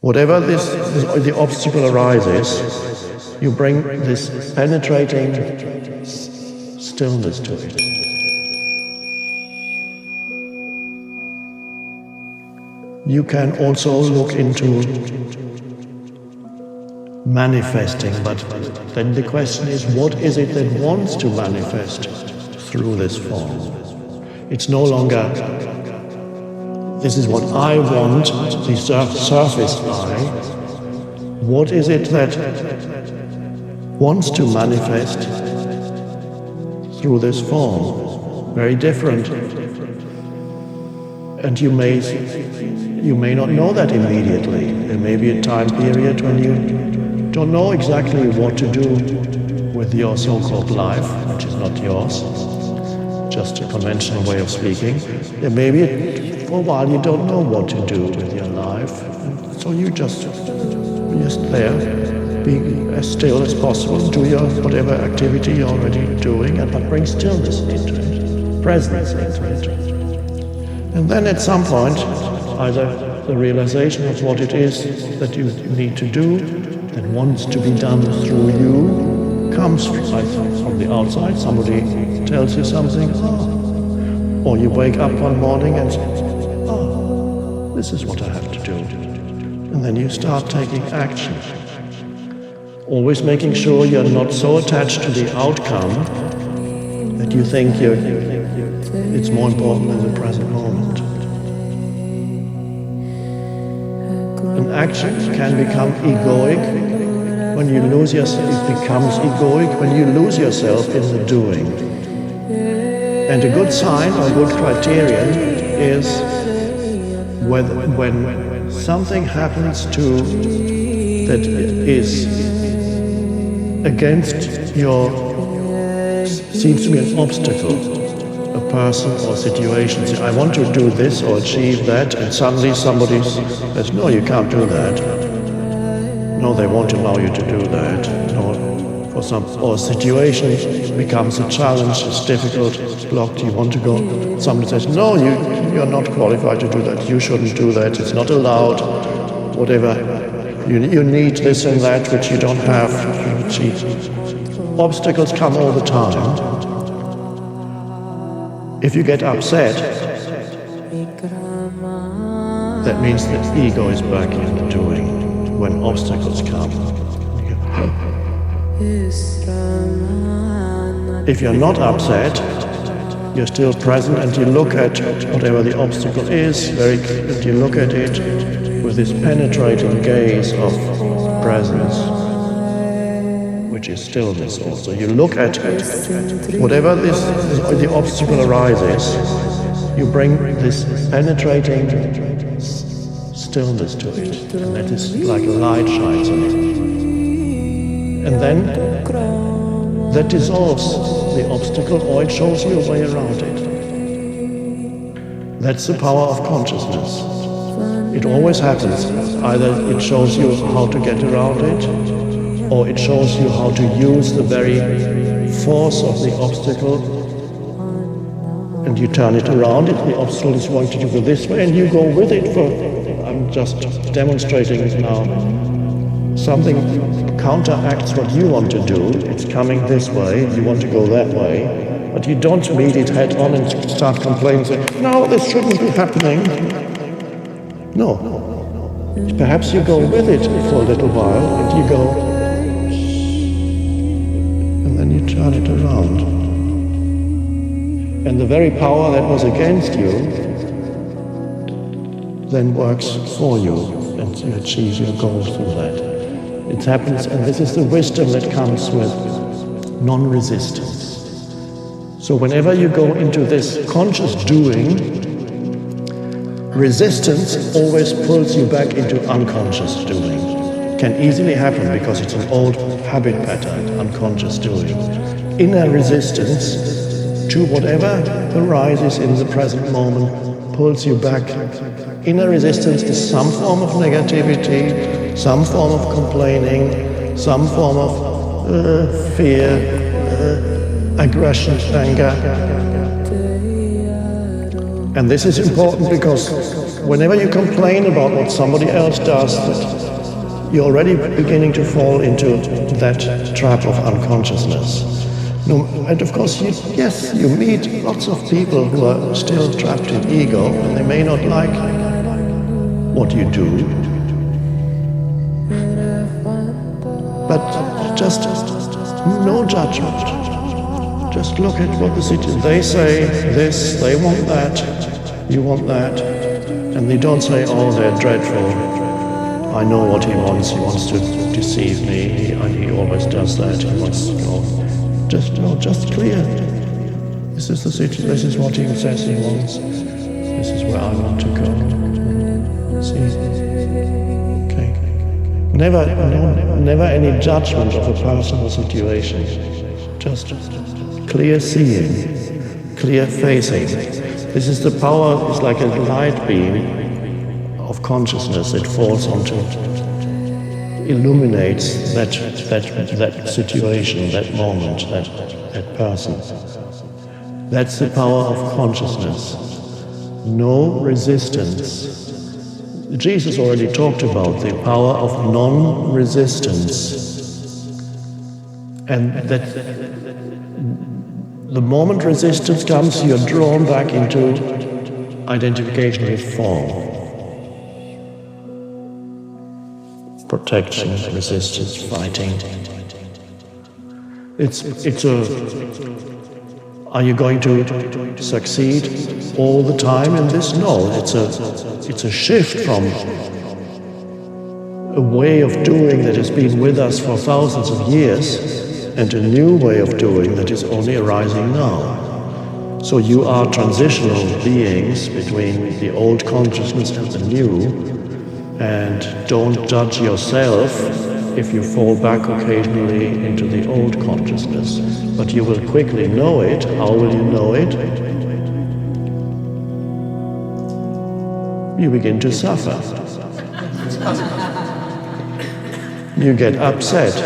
Whatever the obstacle arises, you bring this penetrating stillness to it. You can also look into manifesting, but then the question is, what is it that wants to manifest through this form? It's no longer, this is what I want, the surface I. What is it that wants to manifest through this form? Very different. And you may not know that immediately. There may be a time period when you don't know exactly what to do with your so-called life, which is not yours, just a conventional way of speaking. There may be for a while you don't know what to do with your life, so you're just there, be as still as possible, do your whatever activity you're already doing, but bring stillness into it, presence into it. And then at some point, either the realization of what it is that you need to do, that wants to be done through you, comes from the outside. Somebody tells you something, or you wake up one morning and say, this is what I have to do. And then you start taking action. Always making sure you're not so attached to the outcome that you think it's more important than the present moment. An action can become egoic when you lose yourself. It becomes egoic when you lose yourself in the doing. And a good sign or good criterion is when something happens that is against your, seems to be an obstacle, a person or situation. Say, I want to do this or achieve that, and suddenly somebody says, no, you can't do that. No, they won't allow you to do that. Or a situation becomes a challenge, it's difficult, it's blocked, you want to go. Somebody says, no, you're not qualified to do that, you shouldn't do that, it's not allowed, whatever. You need this and that which you don't have to achieve. Obstacles come all the time. If you get upset, that means that ego is back in the doing when obstacles come. If you're not upset, you're still present and you look at whatever the obstacle is, and you look at it with this penetrating gaze of presence, which is stillness also. You look at it, whatever the obstacle arises, you bring this penetrating stillness to it, and that is like a light shines on it. And then that dissolves the obstacle, or it shows you a way around it. That's the power of consciousness. It always happens. Either it shows you how to get around it, or it shows you how to use the very force of the obstacle, and you turn it around. If the obstacle is wanting to go this way, and you go with it. I'm just demonstrating it now. Something counteracts what you want to do. It's coming this way, you want to go that way, but you don't meet it head on and start complaining, saying, no, this shouldn't be happening. No. Perhaps you go with it for a little while, and you go, and then you turn it around. And the very power that was against you then works for you, and you achieve your goal through that. It happens, and this is the wisdom that comes with non-resistance. So whenever you go into this conscious doing, resistance always pulls you back into unconscious doing. It can easily happen because it's an old habit pattern, unconscious doing. Inner resistance to whatever arises in the present moment pulls you back. Inner resistance is some form of negativity, some form of complaining, some form of fear, aggression, anger. And this is important because whenever you complain about what somebody else does, that you're already beginning to fall into that trap of unconsciousness. No, and of course, you meet lots of people who are still trapped in ego, and they may not like what you do. But just no judgment. Just look at what the situation. They say this, they want that, you want that, and they don't say, oh, they're dreadful. I know what he wants to deceive me, he always does that, he wants to go. Just clear. This is the situation, this is what he says he wants. This is where I want to go. See? Okay. Never any judgment of a personal situation. Just clear seeing, clear facing. This is the power, it's like a light beam of consciousness that falls onto, illuminates that situation, that moment, that person. That's the power of consciousness. No resistance. Jesus already talked about the power of non-resistance. And that the moment resistance comes, you're drawn back into identification with form. Protection, resistance, fighting. Are you going to succeed all the time in this? No, it's a shift from a way of doing that has been with us for thousands of years and a new way of doing that is only arising now. So you are transitional beings between the old consciousness and the new. And don't judge yourself if you fall back occasionally into the old consciousness. But you will quickly know it. How will you know it? You begin to suffer. You get upset.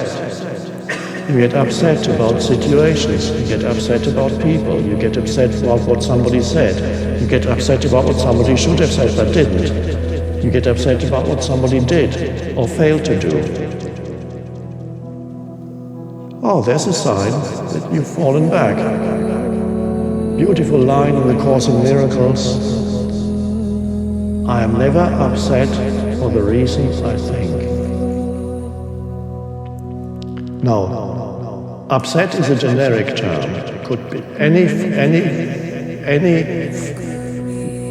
You get upset about situations. You get upset about people. You get upset about what somebody said. You get upset about what somebody should have said but didn't. You get upset about what somebody did or failed to do. Oh, there's a sign that you've fallen back. Beautiful line in the Course in Miracles. I am never upset for the reasons I think. Now, upset is a generic term. It could be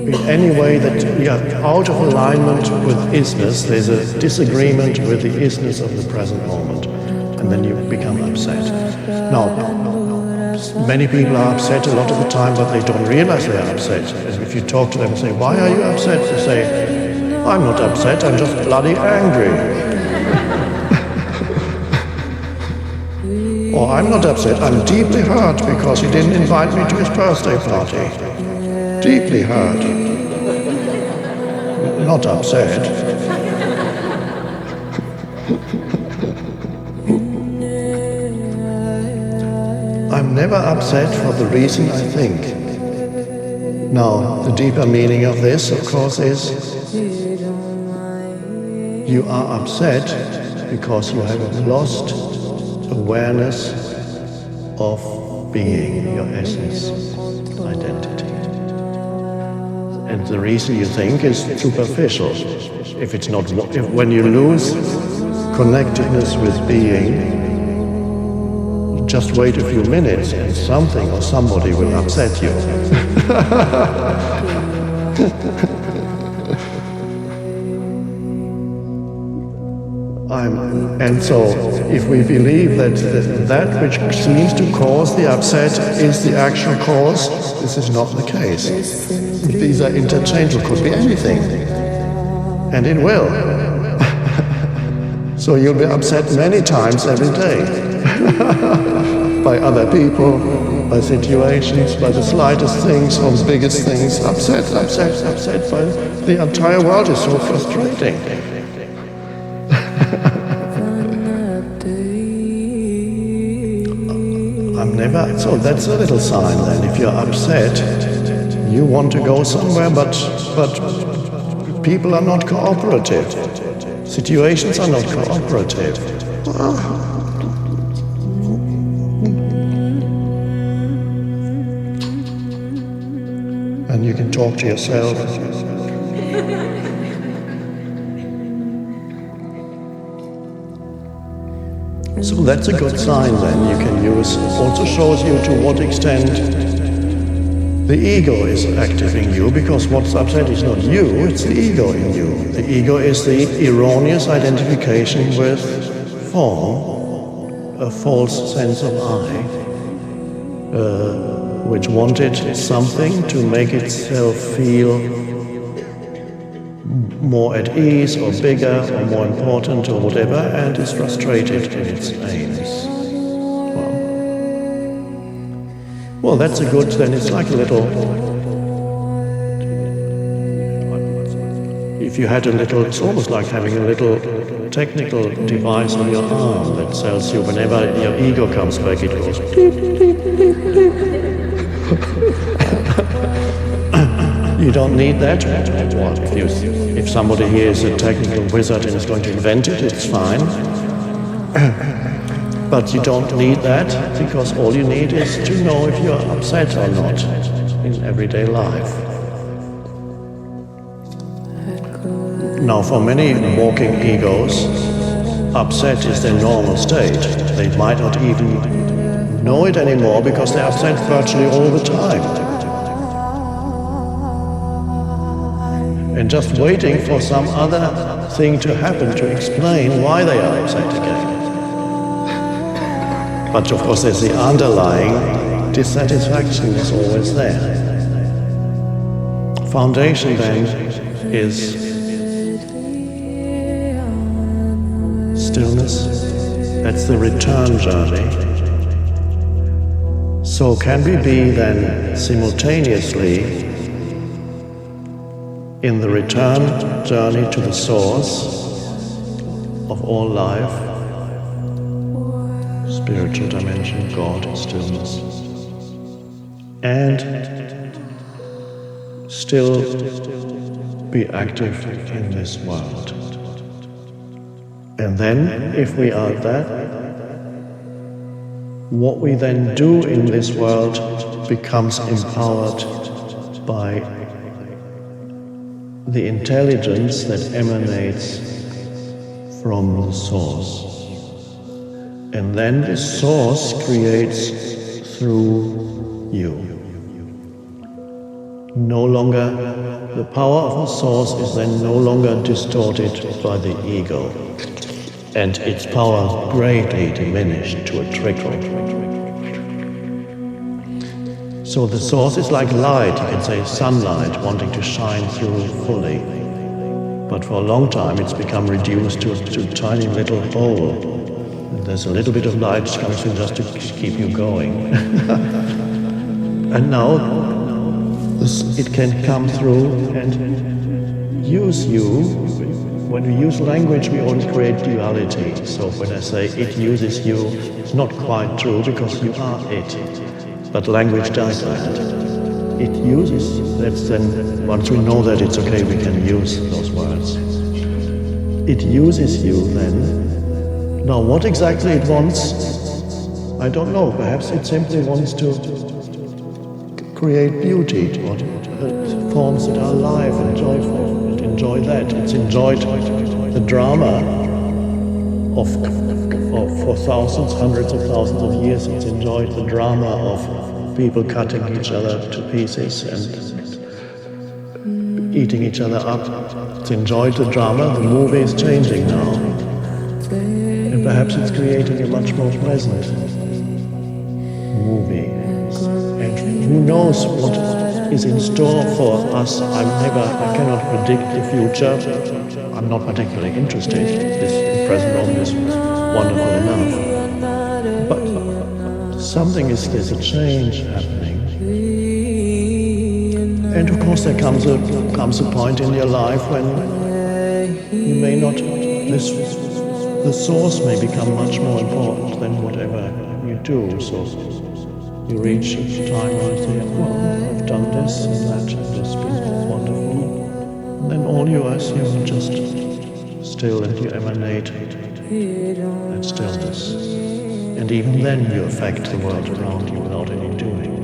in any way that you are out of alignment with isness, there's a disagreement with the isness of the present moment, and then you become upset. Now, many people are upset a lot of the time, but they don't realize they are upset. And if you talk to them and say, why are you upset? They say, I'm not upset, I'm just bloody angry. Or I'm not upset, I'm deeply hurt because he didn't invite me to his birthday party. Deeply hurt. Not upset. I'm never upset for the reason I think. Now, the deeper meaning of this, of course, is you are upset because you have lost awareness of being, your essence, identity. And the reason you think is superficial. If it's not, when you lose connectedness with being, just wait a few minutes and something or somebody will upset you. And so, if we believe that which seems to cause the upset is the actual cause, this is not the case. These are interchangeable, could be anything. And it will. So you'll be upset many times every day. By other people, by situations, by the slightest things or the biggest things. Upset. By the entire world is so frustrating. So that's a little sign then. If you're upset, you want to go somewhere, but people are not cooperative. Situations are not cooperative. And you can talk to yourself. So that's a good sign then you can use. Also shows you to what extent the ego is active in you, because what's upset is not you, it's the ego in you. The ego is the erroneous identification with form, a false sense of I, which wanted something to make itself feel more at ease or bigger or more important or whatever, and is frustrated in its aims. Well, that's a good, then it's like a little, if you had a little, it's almost like having a little technical device on your arm that tells you whenever your ego comes back, it goes beep, beep, beep, beep. You don't need that. What? If somebody here is a technical wizard and is going to invent it, it's fine. But you don't need that, because all you need is to know if you're upset or not in everyday life. Now, for many walking egos, upset is their normal state. They might not even know it anymore because they're upset virtually all the time. And just waiting for some other thing to happen to explain why they are upset again. But of course there's the underlying dissatisfaction is always there. Foundation then is stillness. That's the return journey. So can we be then simultaneously in the return journey to the source of all life, spiritual dimension, God, stillness, and still be active in this world. And then, if we are that, what we then do in this world becomes empowered by the intelligence that emanates from the source. And then the source creates through you. No longer, the power of the source is then no longer distorted by the ego, and its power greatly diminished to a trickle. So the source is like light, you can say sunlight, wanting to shine through fully. But for a long time it's become reduced to a tiny little hole. And there's a little bit of light comes in just to keep you going. And now it can come through and use you. When we use language, we only create duality. So when I say it uses you, it's not quite true because you are it. But language does that. It uses, that's then, once we know that it's okay, we can use those words. It uses you then. Now what exactly it wants, I don't know. Perhaps it simply wants to create beauty, forms that are alive and joyful. It enjoy that. It's enjoyed the drama for thousands, hundreds of thousands of years. It's enjoyed the drama of people cutting each other to pieces and eating each other up. It's enjoyed the drama. The movie is changing now. And perhaps it's creating a much more pleasant movie. And who knows what is in store for us. I cannot predict the future. I'm not particularly interested. This present moment is wonderful enough. But there's a change happening. And of course there comes a point in your life when you may not, the source may become much more important than whatever you do. So you reach a time where you say, well, I've done this and that, and this has been wonderful. then all you are seeing just still, and you emanate that stillness. And even then you affect the world around you without any doing.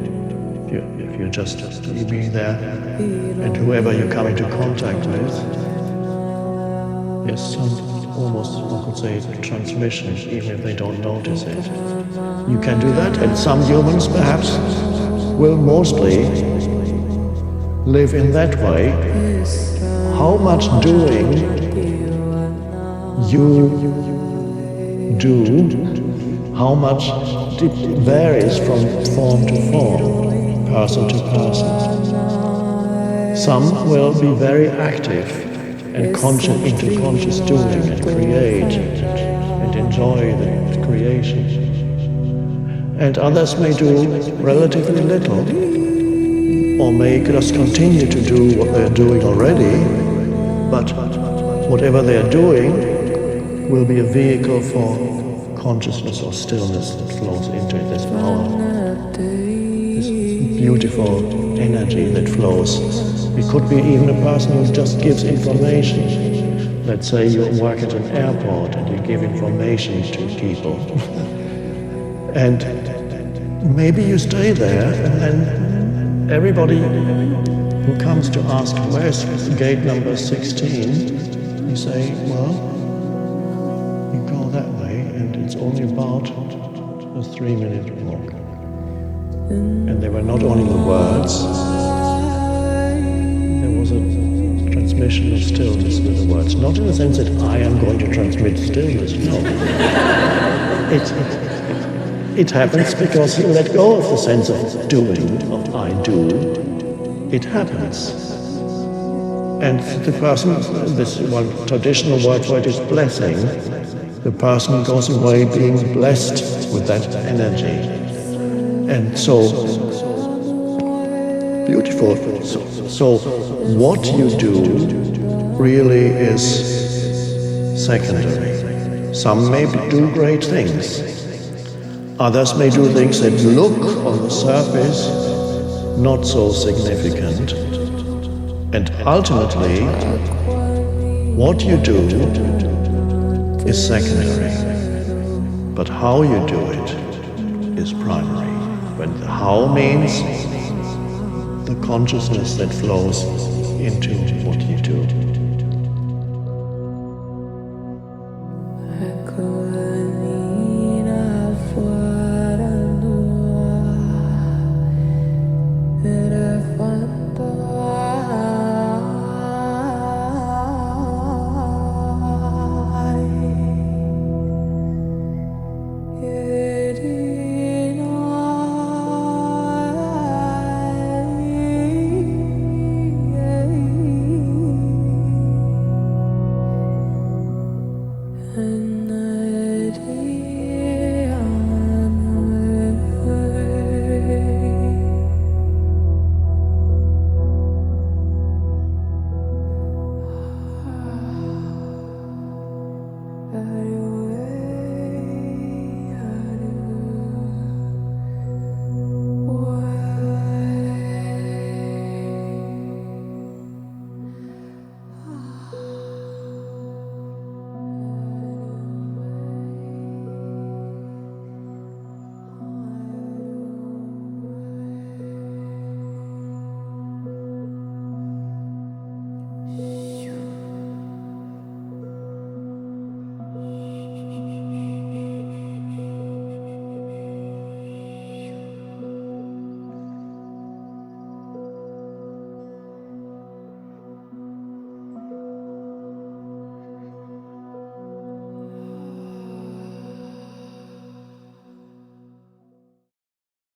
If you just be there, and whoever you come into contact with, there's some almost, one could say, transmission, even if they don't notice it. You can do that, and some humans perhaps will mostly live in that way. How much doing you do, how much it varies from form to form, person to person. Some will be very active and into conscious doing and create and enjoy the creation. And others may do relatively little, or may just continue to do what they're doing already, but whatever they're doing will be a vehicle for consciousness or stillness that flows into it, this power, this beautiful energy that flows. It could be even a person who just gives information. Let's say you work at an airport and you give information to people. And maybe you stay there, and then everybody who comes to ask, where's gate number 16? You say, well, you go that way, and it's only about a 3-minute walk. And there were not only the words, there was a transmission of stillness with the words. Not in the sense that I am going to transmit stillness, no. It happens because you let go of the sense of doing, of I do. It happens. And the person, this one traditional word for it is blessing. The person goes away being blessed with that energy. And so, beautiful. So what you do really is secondary. Some may do great things. Others may do things that look on the surface not so significant. And ultimately, what you do is secondary. But how you do it is primary. When the how means the consciousness that flows into what you do.